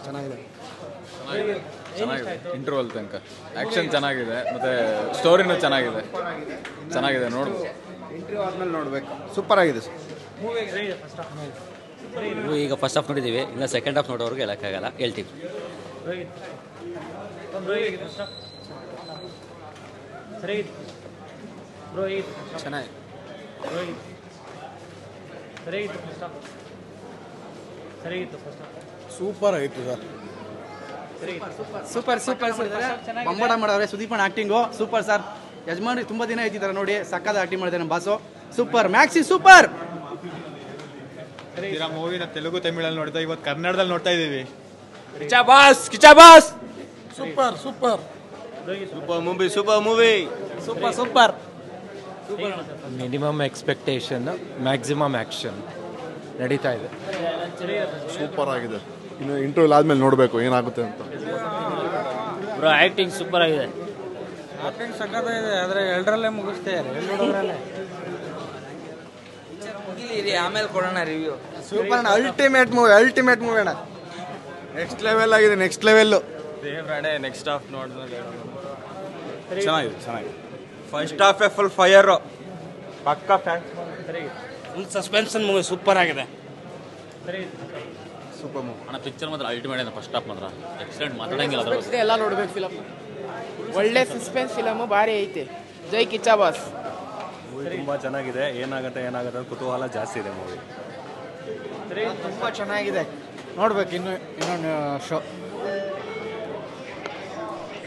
ಚೆನ್ನಾಗಿದೆ ಚೆನ್ನಾಗಿದೆ ಇಂಟರ್ವಲ್ ತನಕ ಆ್ಯಕ್ಷನ್ ಚೆನ್ನಾಗಿದೆ ಮತ್ತು ಸ್ಟೋರಿನೂ ಚೆನ್ನಾಗಿದೆ ನೋಡ್ಬೋದು. ಇಂಟರ್ವ್ಯೂ ಆದಮೇಲೆ ನೋಡಬೇಕು. ಸೂಪರ್ ಆಗಿದೆ ಸರ್. ಈಗ ಫಸ್ಟ್ ಹಾಫ್ ನೋಡಿದ್ದೀವಿ, ಇನ್ನು ಸೆಕೆಂಡ್ ಹಾಫ್ ನೋಡೋರ್ಗೆ ಹೇಳೋಕ್ಕಾಗಲ್ಲ, ಹೇಳ್ತೀವಿ. ಚೆನ್ನಾಗಿ ಸೂಪರ್ ಆಗಿತ್ತು ಸರ್. ಸೂಪರ್ ಬಂಬಡ ಮಾಡವ್ರೆ. ಸುದೀಪನ್ ಆಕ್ಟಿಂಗು ಸೂಪರ್ ಸರ್. ಯಜಮಾನ್ರಿ ತುಂಬಾ ದಿನ ಐತಿದ್ದಾರೆ ನೋಡಿ, ಸಕ್ಕದ ಆಕ್ಟಿಂಗ್ ಮಾಡಿದ್ದಾರೆ ನಮ್ಮ ಬಾಸು. ಸೂಪರ್ ಮ್ಯಾಕ್ಸಿ ಸೂಪರ್. ಮೂವಿನ ತೆಲುಗು ತಮಿಳಲ್ಲಿ ನೋಡ್ತಾ ಇವತ್ತು ಕನ್ನಡದಲ್ಲಿ ನೋಡ್ತಾ ಇದೀವಿ. Super minimum expectation, maximum action ನಡೀತಾ ಇದೆ. ಸೂಪರ್ ಆಗಿದೆ. ಇನ್ನು ಇಂಟರ್ವ್ಯೂಲ್ ಆದ್ಮೇಲೆ ನೋಡಬೇಕು ಏನಾಗುತ್ತೆ ಅಂತ. ಬ್ರೋ ಆ್ಯಕ್ಟಿಂಗ್ ಸೂಪರ್ ಆಗಿದೆ. ಆಕ್ಟಿಂಗ್ ಸಕ್ಕದ ಇದೆ, ಆದರೆ ಎರಡರಲ್ಲೇ ಮುಗಿಸ್ತಾರೆ. ಆಮೇಲೆ ಕೊಡೋಣ ರಿವ್ಯೂ. ಸೂಪರ್ ಅಣ್ಣ, ಅಲ್ಟಿಮೇಟ್ ಮೂವಿ ಅಣ್ಣ. ನೆಕ್ಸ್ಟ್ ಲೆವೆಲ್ ಆಗಿದೆ, ನೆಕ್ಸ್ಟ್ ಲೆವೆಲ್ಲು. ದೇವ್ರಡೆ ನೆಕ್ಸ್ಟ್ ಹಾಫ್ ನೋಡಿದ್ರೆ ಚೆನ್ನಾಗಿದೆ. First half full fire. ಪಕ್ಕ fans. Full suspension movie super ಆಗಿದೆ. ಸೂಪರ್ ಮೂವಿ ಅಣ್ಣ ಪಿಕ್ಚರ್ ಮಾತ್ರ ಅಲ್ಟಿಮೇಟ್ ಇದೆ. ಫಸ್ಟ್ ಹಾಫ್ ಮಾತ್ರ ಎಕ್ಸಲೆಂಟ್, ಮಾತಾಡಂಗಿಲ್ಲ ಅದ್ರ ಬಗ್ಗೆ. ಎಲ್ಲ ನೋಡ್ಬೇಕು ಫಿಲಮ್. ಒಳ್ಳೆ ಸಸ್ಪೆನ್ಸ್ ಫಿಲಮ್, ಭಾರಿ ಐತೆ. ಜೈ ಕಿಚ್ಚ ಬಾಸ್. ಮೂವಿ ತುಂಬಾ ಚೆನ್ನಾಗಿದೆ. ಏನಾಗುತ್ತೆ ಕುತೂಹಲ ಜಾಸ್ತಿ ಇದೆ ಮೂವಿ. ತುಂಬ ಚೆನ್ನಾಗಿದೆ, ನೋಡ್ಬೇಕು ಇನ್ನೊಂದು ಶೋ.